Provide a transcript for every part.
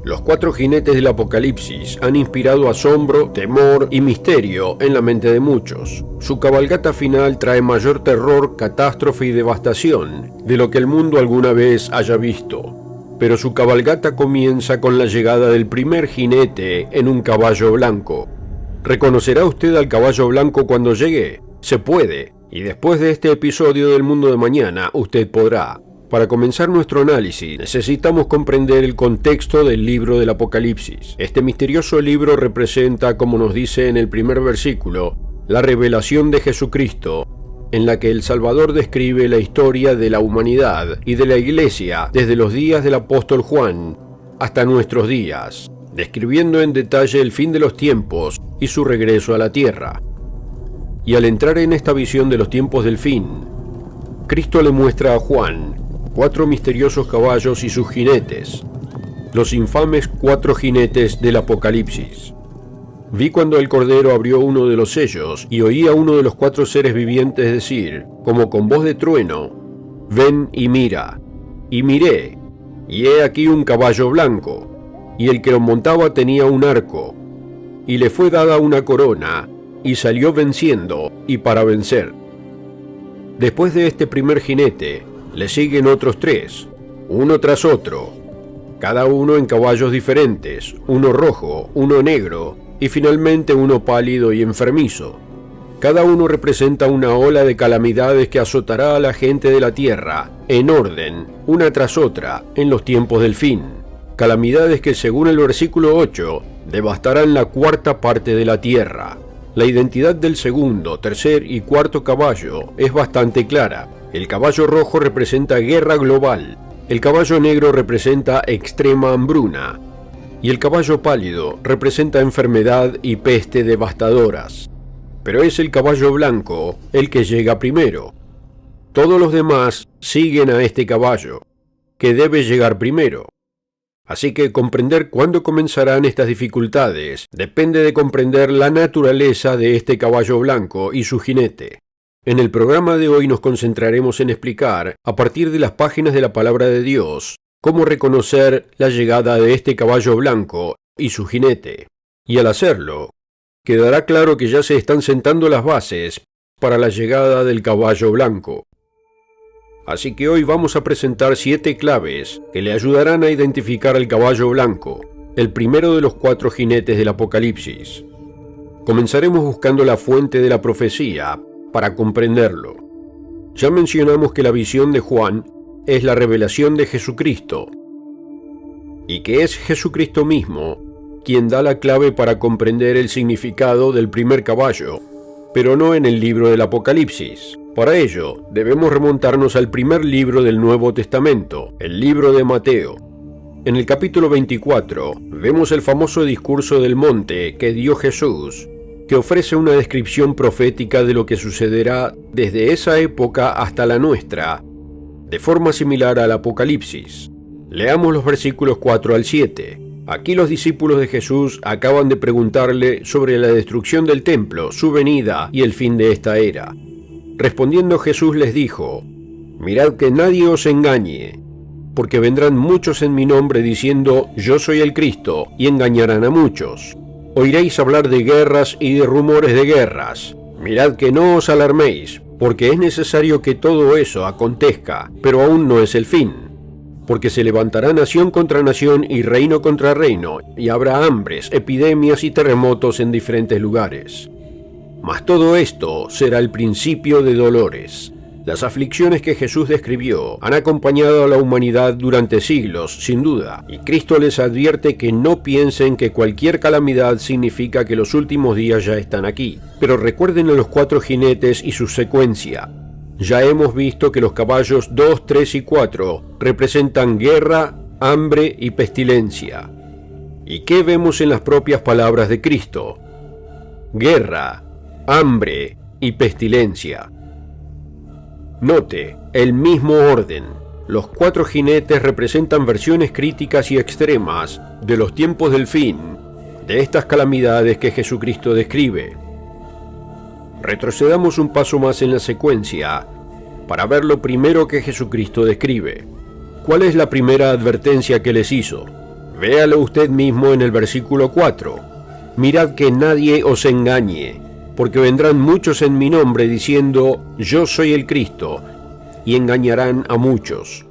Los cuatro jinetes del Apocalipsis han inspirado asombro, temor y misterio en la mente de muchos. Su cabalgata final trae mayor terror, catástrofe y devastación de lo que el mundo alguna vez haya visto. Pero su cabalgata comienza con la llegada del primer jinete en un caballo blanco. ¿Reconocerá usted al caballo blanco cuando llegue? Se puede, y después de este episodio del Mundo de Mañana, usted podrá. Para comenzar nuestro análisis, necesitamos comprender el contexto del libro del Apocalipsis. Este misterioso libro representa, como nos dice en el primer versículo, la revelación de Jesucristo, en la que el Salvador describe la historia de la humanidad y de la Iglesia desde los días del apóstol Juan hasta nuestros días, describiendo en detalle el fin de los tiempos y su regreso a la tierra. Y al entrar en esta visión de los tiempos del fin, Cristo le muestra a Juan 4 misteriosos caballos y sus jinetes, los infames 4 jinetes del Apocalipsis. Vi cuando el Cordero abrió uno de los sellos y oí a uno de los 4 seres vivientes decir, como con voz de trueno, «Ven y mira». Y miré, y he aquí un caballo blanco, y el que lo montaba tenía un arco, y le fue dada una corona, y salió venciendo y para vencer. Después de este primer jinete, le siguen otros 3, uno tras otro, cada uno en caballos diferentes, uno rojo, uno negro y finalmente uno pálido y enfermizo. Cada uno representa una ola de calamidades que azotará a la gente de la tierra, en orden, una tras otra, en los tiempos del fin. Calamidades que, según el versículo 8, devastarán la 4ª parte de la tierra. La identidad del segundo, tercer y cuarto caballo es bastante clara. El caballo rojo representa guerra global, el caballo negro representa extrema hambruna, y el caballo pálido representa enfermedad y peste devastadoras. Pero es el caballo blanco el que llega primero. Todos los demás siguen a este caballo, que debe llegar primero. Así que comprender cuándo comenzarán estas dificultades depende de comprender la naturaleza de este caballo blanco y su jinete. En el programa de hoy nos concentraremos en explicar, a partir de las páginas de la Palabra de Dios, cómo reconocer la llegada de este caballo blanco y su jinete. Y al hacerlo, quedará claro que ya se están sentando las bases para la llegada del caballo blanco. Así que hoy vamos a presentar 7 claves que le ayudarán a identificar al caballo blanco, el primero de los 4 jinetes del Apocalipsis. Comenzaremos buscando la fuente de la profecía para comprenderlo. Ya mencionamos que la visión de Juan es la revelación de Jesucristo, y que es Jesucristo mismo quien da la clave para comprender el significado del primer caballo, pero no en el libro del Apocalipsis. Para ello, debemos remontarnos al primer libro del Nuevo Testamento, el libro de Mateo. En el capítulo 24, vemos el famoso discurso del monte que dio Jesús, que ofrece una descripción profética de lo que sucederá desde esa época hasta la nuestra, de forma similar al Apocalipsis. Leamos los versículos 4 al 7. Aquí los discípulos de Jesús acaban de preguntarle sobre la destrucción del templo, su venida y el fin de esta era. Respondiendo Jesús les dijo, «Mirad que nadie os engañe, porque vendrán muchos en mi nombre diciendo, yo soy el Cristo, y engañarán a muchos. Oiréis hablar de guerras y de rumores de guerras. Mirad que no os alarméis, porque es necesario que todo eso acontezca, pero aún no es el fin. Porque se levantará nación contra nación y reino contra reino, y habrá hambres, epidemias y terremotos en diferentes lugares. Mas todo esto será el principio de dolores». Las aflicciones que Jesús describió han acompañado a la humanidad durante siglos, sin duda, y Cristo les advierte que no piensen que cualquier calamidad significa que los últimos días ya están aquí. Pero recuerden a los 4 jinetes y su secuencia. Ya hemos visto que los caballos 2, 3 y 4 representan guerra, hambre y pestilencia. ¿Y qué vemos en las propias palabras de Cristo? Guerra, hambre y pestilencia. Note, el mismo orden. Los 4 jinetes representan versiones críticas y extremas de los tiempos del fin, de estas calamidades que Jesucristo describe. Retrocedamos un paso más en la secuencia para ver lo primero que Jesucristo describe. ¿Cuál es la primera advertencia que les hizo? Véalo usted mismo en el versículo 4. Mirad que nadie os engañe, porque vendrán muchos en mi nombre diciendo, yo soy el Cristo, y engañarán a muchos.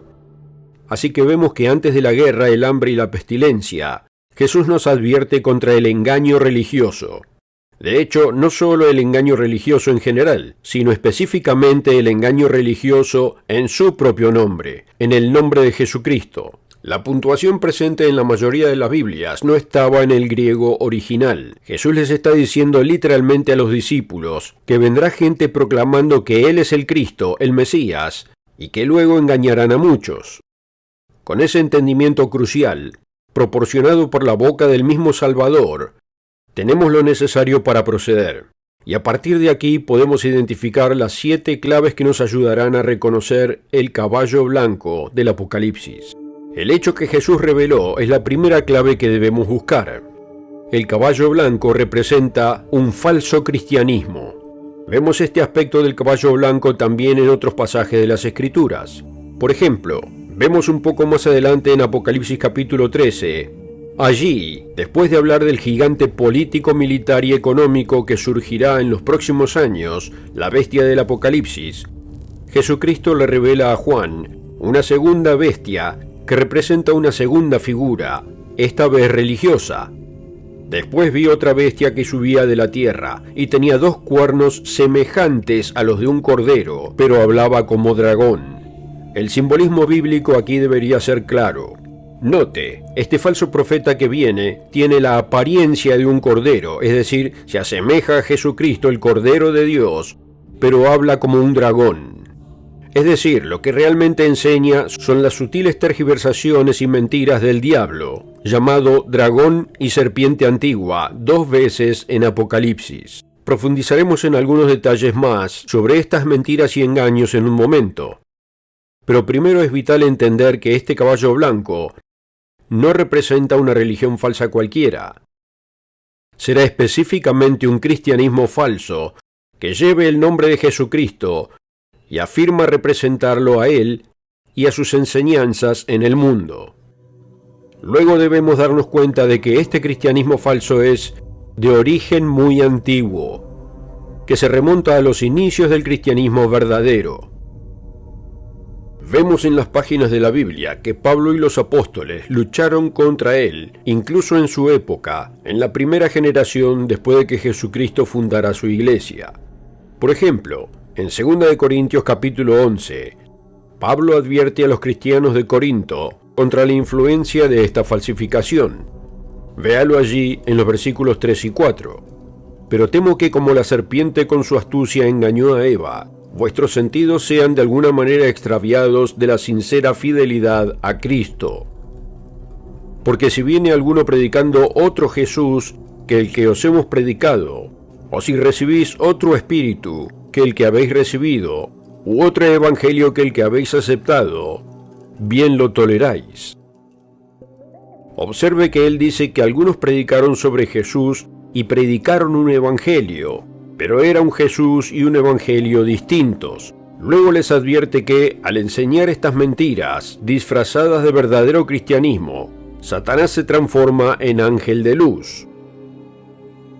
Así que vemos que antes de la guerra, el hambre y la pestilencia, Jesús nos advierte contra el engaño religioso. De hecho, no solo el engaño religioso en general, sino específicamente el engaño religioso en su propio nombre, en el nombre de Jesucristo. La puntuación presente en la mayoría de las Biblias no estaba en el griego original. Jesús les está diciendo literalmente a los discípulos que vendrá gente proclamando que Él es el Cristo, el Mesías, y que luego engañarán a muchos. Con ese entendimiento crucial, proporcionado por la boca del mismo Salvador, tenemos lo necesario para proceder. Y a partir de aquí podemos identificar las 7 claves que nos ayudarán a reconocer el caballo blanco del Apocalipsis. El hecho que Jesús reveló es la primera clave que debemos buscar. El caballo blanco representa un falso cristianismo. Vemos este aspecto del caballo blanco también en otros pasajes de las Escrituras. Por ejemplo, vemos un poco más adelante en Apocalipsis capítulo 13. Allí, después de hablar del gigante político, militar y económico que surgirá en los próximos años, la bestia del Apocalipsis, Jesucristo le revela a Juan una segunda bestia que representa una segunda figura, esta vez religiosa. Después vi otra bestia que subía de la tierra y tenía 2 cuernos semejantes a los de un cordero, pero hablaba como dragón. El simbolismo bíblico aquí debería ser claro. Note, este falso profeta que viene tiene la apariencia de un cordero, es decir, se asemeja a Jesucristo, el Cordero de Dios, pero habla como un dragón. Es decir, lo que realmente enseña son las sutiles tergiversaciones y mentiras del diablo, llamado dragón y serpiente antigua, 2 veces en Apocalipsis. Profundizaremos en algunos detalles más sobre estas mentiras y engaños en un momento. Pero primero es vital entender que este caballo blanco no representa una religión falsa cualquiera. Será específicamente un cristianismo falso que lleve el nombre de Jesucristo y afirma representarlo a Él y a sus enseñanzas en el mundo. Luego debemos darnos cuenta de que este cristianismo falso es de origen muy antiguo, que se remonta a los inicios del cristianismo verdadero. Vemos en las páginas de la Biblia que Pablo y los apóstoles lucharon contra él, incluso en su época, en la primera generación después de que Jesucristo fundara su iglesia. Por ejemplo, en 2 Corintios capítulo 11, Pablo advierte a los cristianos de Corinto contra la influencia de esta falsificación. Véalo allí en los versículos 3 y 4. Pero temo que como la serpiente con su astucia engañó a Eva, vuestros sentidos sean de alguna manera extraviados de la sincera fidelidad a Cristo. Porque si viene alguno predicando otro Jesús que el que os hemos predicado, o si recibís otro espíritu que el que habéis recibido, u otro evangelio que el que habéis aceptado, bien lo toleráis. Observe que él dice que algunos predicaron sobre Jesús y predicaron un evangelio, pero era un Jesús y un evangelio distintos. Luego les advierte que, al enseñar estas mentiras, disfrazadas de verdadero cristianismo, Satanás se transforma en ángel de luz.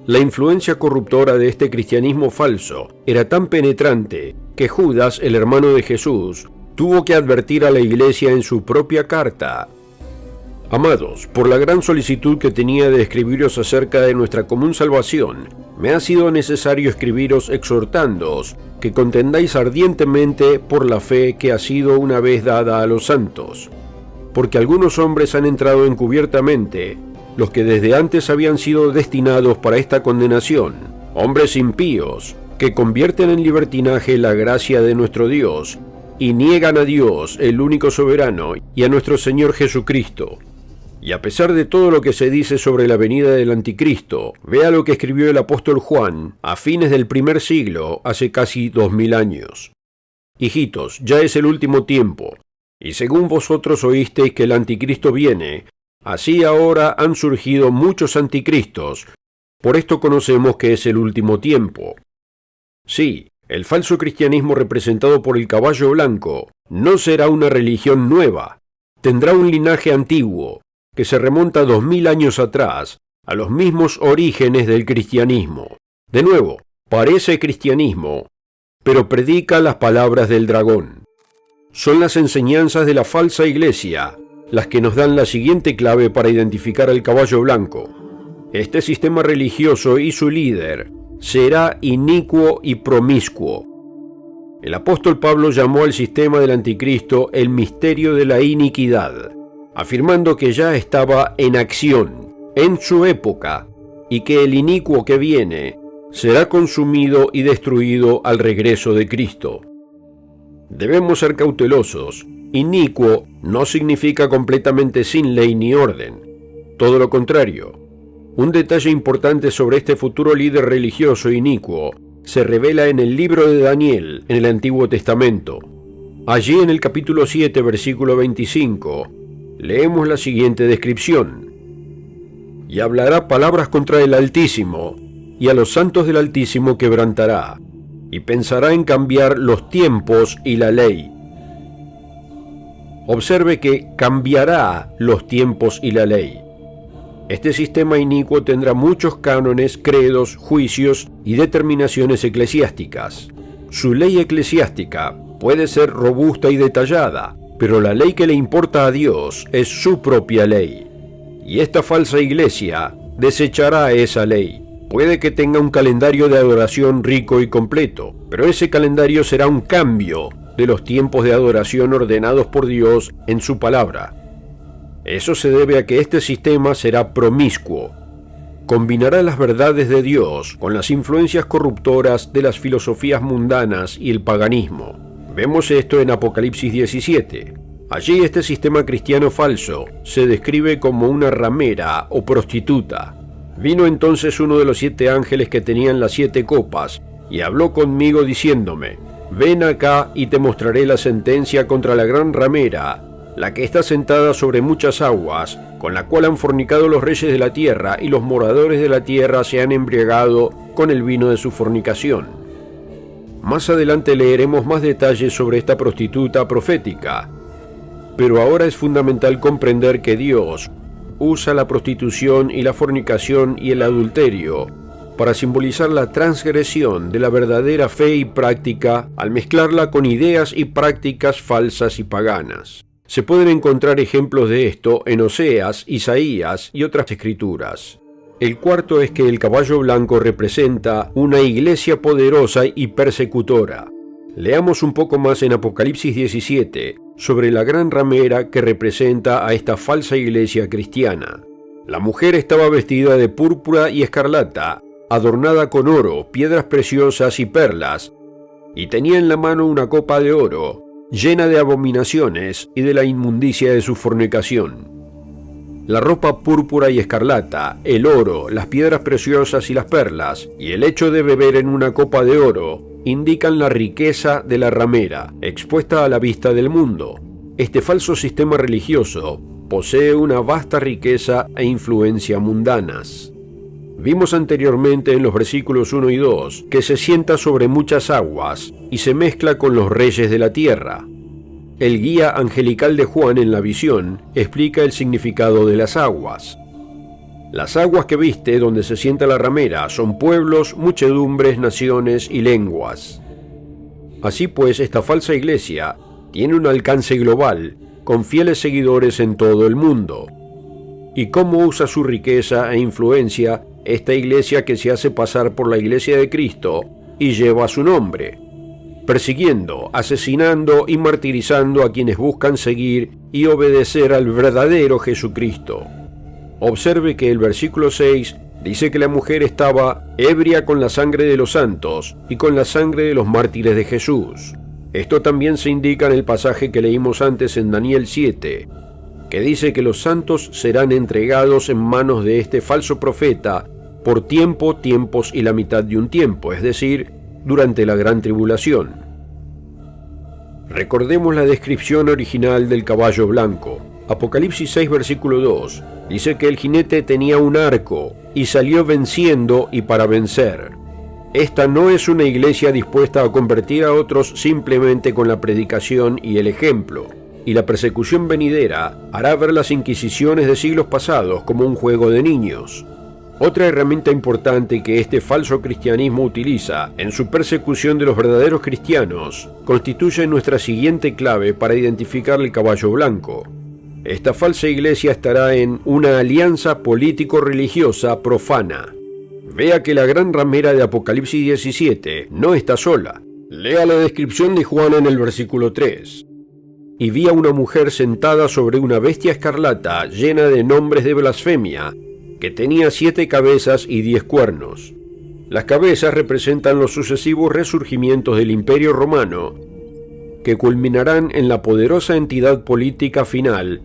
La influencia corruptora de este cristianismo falso era tan penetrante que Judas, el hermano de Jesús, tuvo que advertir a la iglesia en su propia carta. Amados, por la gran solicitud que tenía de escribiros acerca de nuestra común salvación, me ha sido necesario escribiros exhortándoos que contendáis ardientemente por la fe que ha sido una vez dada a los santos. Porque algunos hombres han entrado encubiertamente, los que desde antes habían sido destinados para esta condenación, hombres impíos, que convierten en libertinaje la gracia de nuestro Dios, y niegan a Dios, el único soberano, y a nuestro Señor Jesucristo. Y a pesar de todo lo que se dice sobre la venida del anticristo, vea lo que escribió el apóstol Juan a fines del primer siglo, hace casi 2000 años. Hijitos, ya es el último tiempo, y según vosotros oísteis que el anticristo viene, así ahora han surgido muchos anticristos, por esto conocemos que es el último tiempo. Sí, el falso cristianismo representado por el caballo blanco no será una religión nueva, tendrá un linaje antiguo, que se remonta 2000 años atrás, a los mismos orígenes del cristianismo. De nuevo, parece cristianismo, pero predica las palabras del dragón. Son las enseñanzas de la falsa iglesia las que nos dan la siguiente clave para identificar al caballo blanco. Este sistema religioso y su líder será inicuo y promiscuo. El apóstol Pablo llamó al sistema del anticristo el misterio de la iniquidad, afirmando que ya estaba en acción, en su época, y que el inicuo que viene será consumido y destruido al regreso de Cristo. Debemos ser cautelosos. Inicuo no significa completamente sin ley ni orden. Todo lo contrario. Un detalle importante sobre este futuro líder religioso inicuo se revela en el libro de Daniel, en el Antiguo Testamento. Allí en el capítulo 7, versículo 25, leemos la siguiente descripción. Y hablará palabras contra el Altísimo, y a los santos del Altísimo quebrantará, y pensará en cambiar los tiempos y la ley. Observe que cambiará los tiempos y la ley. Este sistema inicuo tendrá muchos cánones, credos, juicios y determinaciones eclesiásticas. Su ley eclesiástica puede ser robusta y detallada, pero la ley que le importa a Dios es su propia ley. Y esta falsa iglesia desechará esa ley. Puede que tenga un calendario de adoración rico y completo, pero ese calendario será un cambio de los tiempos de adoración ordenados por Dios en su palabra. Eso se debe a que este sistema será promiscuo. Combinará las verdades de Dios con las influencias corruptoras de las filosofías mundanas y el paganismo. Vemos esto en Apocalipsis 17. Allí este sistema cristiano falso se describe como una ramera o prostituta. Vino entonces uno de los 7 ángeles que tenían las 7 copas, y habló conmigo diciéndome, ven acá y te mostraré la sentencia contra la gran ramera, la que está sentada sobre muchas aguas, con la cual han fornicado los reyes de la tierra, y los moradores de la tierra se han embriagado con el vino de su fornicación. Más adelante leeremos más detalles sobre esta prostituta profética, pero ahora es fundamental comprender que Dios usa la prostitución y la fornicación y el adulterio para simbolizar la transgresión de la verdadera fe y práctica al mezclarla con ideas y prácticas falsas y paganas. Se pueden encontrar ejemplos de esto en Oseas, Isaías y otras escrituras. El cuarto es que el caballo blanco representa una iglesia poderosa y persecutora. Leamos un poco más en Apocalipsis 17 sobre la gran ramera que representa a esta falsa iglesia cristiana. La mujer estaba vestida de púrpura y escarlata, adornada con oro, piedras preciosas y perlas, y tenía en la mano una copa de oro, llena de abominaciones y de la inmundicia de su fornicación. La ropa púrpura y escarlata, el oro, las piedras preciosas y las perlas, y el hecho de beber en una copa de oro, indican la riqueza de la ramera, expuesta a la vista del mundo. Este falso sistema religioso posee una vasta riqueza e influencia mundanas. Vimos anteriormente en los versículos 1 y 2 que se sienta sobre muchas aguas y se mezcla con los reyes de la tierra. El guía angelical de Juan en la visión explica el significado de las aguas. Las aguas que viste donde se sienta la ramera son pueblos, muchedumbres, naciones y lenguas. Así pues, esta falsa iglesia tiene un alcance global, con fieles seguidores en todo el mundo. ¿Y cómo usa su riqueza e influencia esta iglesia que se hace pasar por la iglesia de Cristo y lleva su nombre? Persiguiendo, asesinando y martirizando a quienes buscan seguir y obedecer al verdadero Jesucristo. Observe que el versículo 6 dice que la mujer estaba ebria con la sangre de los santos y con la sangre de los mártires de Jesús. Esto también se indica en el pasaje que leímos antes en Daniel 7, que dice que los santos serán entregados en manos de este falso profeta por tiempo, tiempos y la mitad de un tiempo, es decir, durante la gran tribulación. Recordemos la descripción original del caballo blanco. Apocalipsis 6, versículo 2, dice que el jinete tenía un arco y salió venciendo y para vencer. Esta no es una iglesia dispuesta a convertir a otros simplemente con la predicación y el ejemplo. y la persecución venidera hará ver las inquisiciones de siglos pasados como un juego de niños. Otra herramienta importante que este falso cristianismo utiliza en su persecución de los verdaderos cristianos constituye nuestra siguiente clave para identificar el caballo blanco. Esta falsa iglesia estará en una alianza político-religiosa profana. Vea que la gran ramera de Apocalipsis 17 no está sola. Lea la descripción de Juan en el versículo 3. Y vi a una mujer sentada sobre una bestia escarlata llena de nombres de blasfemia, que tenía 7 cabezas y 10 cuernos. Las cabezas representan los sucesivos resurgimientos del Imperio Romano, que culminarán en la poderosa entidad política final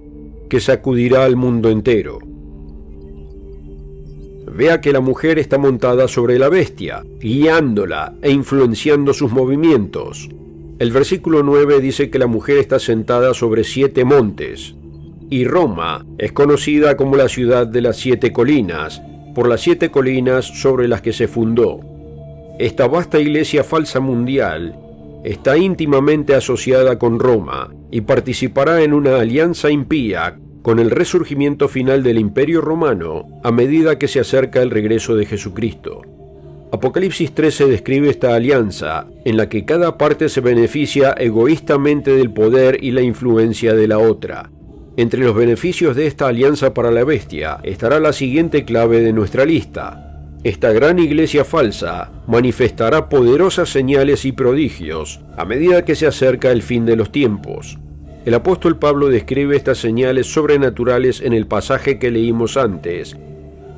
que sacudirá al mundo entero. Vea que la mujer está montada sobre la bestia, guiándola e influenciando sus movimientos. El versículo 9 dice que la mujer está sentada sobre 7 montes, y Roma es conocida como la ciudad de las 7 colinas, por las 7 colinas sobre las que se fundó. Esta vasta iglesia falsa mundial está íntimamente asociada con Roma y participará en una alianza impía con el resurgimiento final del Imperio Romano a medida que se acerca el regreso de Jesucristo. Apocalipsis 13 describe esta alianza, en la que cada parte se beneficia egoístamente del poder y la influencia de la otra. Entre los beneficios de esta alianza para la bestia estará la siguiente clave de nuestra lista. Esta gran iglesia falsa manifestará poderosas señales y prodigios a medida que se acerca el fin de los tiempos. El apóstol Pablo describe estas señales sobrenaturales en el pasaje que leímos antes,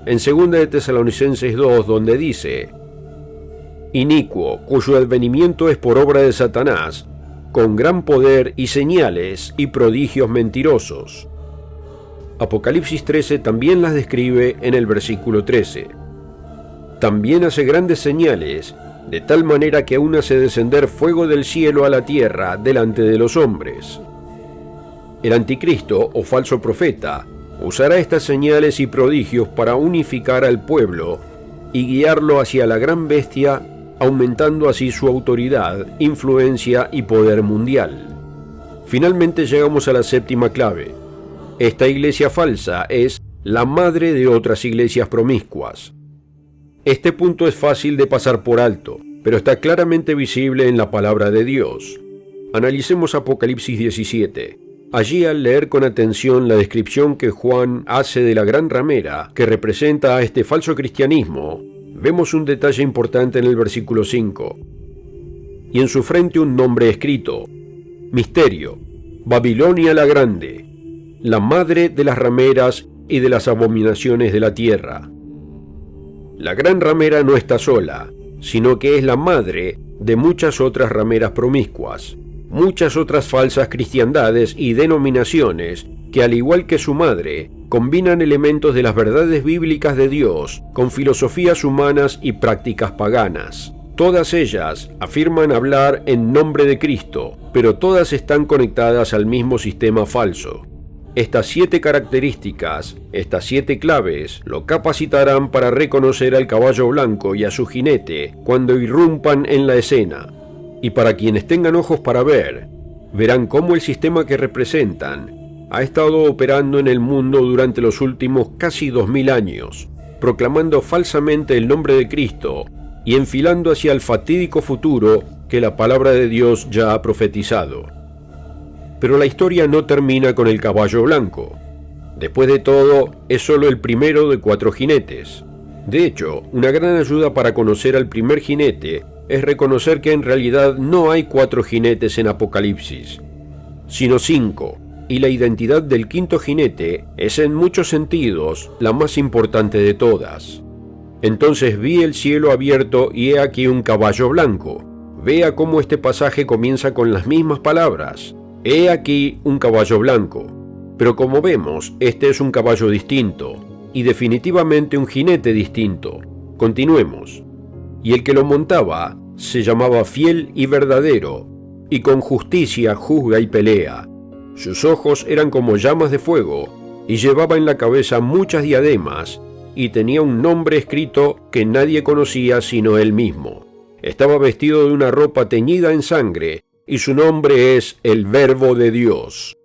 en 2 de Tesalonicenses 2, donde dice: inicuo, cuyo advenimiento es por obra de Satanás, con gran poder y señales y prodigios mentirosos. Apocalipsis 13 también las describe en el versículo 13. También hace grandes señales, de tal manera que aún hace descender fuego del cielo a la tierra delante de los hombres. El anticristo o falso profeta usará estas señales y prodigios para unificar al pueblo y guiarlo hacia la gran bestia, aumentando así su autoridad, influencia y poder mundial. Finalmente llegamos a la séptima clave. Esta iglesia falsa es la madre de otras iglesias promiscuas. Este punto es fácil de pasar por alto, pero está claramente visible en la palabra de Dios. Analicemos Apocalipsis 17. Allí, al leer con atención la descripción que Juan hace de la gran ramera que representa a este falso cristianismo, vemos un detalle importante en el versículo 5. Y en su frente un nombre escrito: Misterio, Babilonia la Grande, la madre de las rameras y de las abominaciones de la tierra. La gran ramera no está sola, sino que es la madre de muchas otras rameras promiscuas, muchas otras falsas cristiandades y denominaciones que, al igual que su madre, combinan elementos de las verdades bíblicas de Dios con filosofías humanas y prácticas paganas. Todas ellas afirman hablar en nombre de Cristo, pero todas están conectadas al mismo sistema falso. Estas 7 características, estas 7 claves, lo capacitarán para reconocer al caballo blanco y a su jinete cuando irrumpan en la escena. Y para quienes tengan ojos para ver, verán cómo el sistema que representan ha estado operando en el mundo durante los últimos casi 2000 años, proclamando falsamente el nombre de Cristo y enfilando hacia el fatídico futuro que la palabra de Dios ya ha profetizado. Pero la historia no termina con el caballo blanco. Después de todo, es solo el primero de 4 jinetes. De hecho, una gran ayuda para conocer al primer jinete es reconocer que en realidad no hay 4 jinetes en Apocalipsis, sino 5, y la identidad del quinto jinete es en muchos sentidos la más importante de todas. Entonces vi el cielo abierto y he aquí un caballo blanco. Vea cómo este pasaje comienza con las mismas palabras. He aquí un caballo blanco. Pero como vemos, este es un caballo distinto, y definitivamente un jinete distinto. Continuemos. Y el que lo montaba se llamaba Fiel y Verdadero, y con justicia juzga y pelea. Sus ojos eran como llamas de fuego, y llevaba en la cabeza muchas diademas, y tenía un nombre escrito que nadie conocía sino él mismo. Estaba vestido de una ropa teñida en sangre, y su nombre es el Verbo de Dios.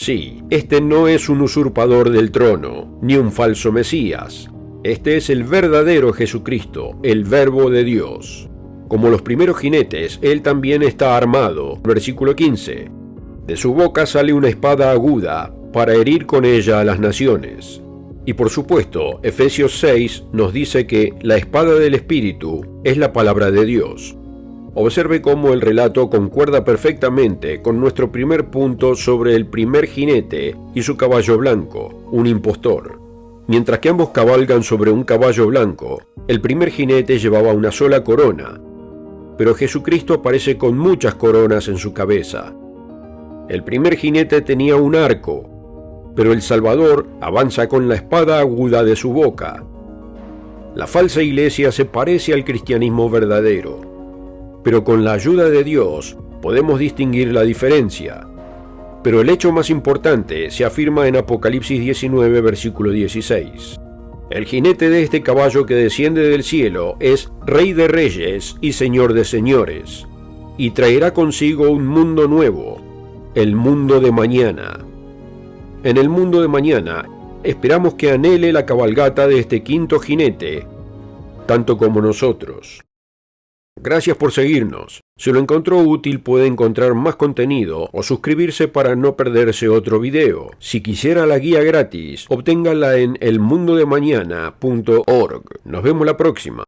Sí, este no es un usurpador del trono, ni un falso Mesías. Este es el verdadero Jesucristo, el Verbo de Dios. Como los primeros jinetes, él también está armado. Versículo 15. De su boca sale una espada aguda para herir con ella a las naciones. Y por supuesto, Efesios 6 nos dice que la espada del Espíritu es la palabra de Dios. Observe cómo el relato concuerda perfectamente con nuestro primer punto sobre el primer jinete y su caballo blanco, un impostor. Mientras que ambos cabalgan sobre un caballo blanco, el primer jinete llevaba una sola corona, pero Jesucristo aparece con muchas coronas en su cabeza. El primer jinete tenía un arco, pero el Salvador avanza con la espada aguda de su boca. La falsa iglesia se parece al cristianismo verdadero, pero con la ayuda de Dios podemos distinguir la diferencia. Pero el hecho más importante se afirma en Apocalipsis 19, versículo 16. El jinete de este caballo que desciende del cielo es Rey de Reyes y Señor de Señores, y traerá consigo un mundo nuevo, el mundo de mañana. En el mundo de mañana, esperamos que anhele la cabalgata de este quinto jinete, tanto como nosotros. Gracias por seguirnos. Si lo encontró útil, puede encontrar más contenido o suscribirse para no perderse otro video. Si quisiera la guía gratis, obténgala en elmundodemañana.org. Nos vemos la próxima.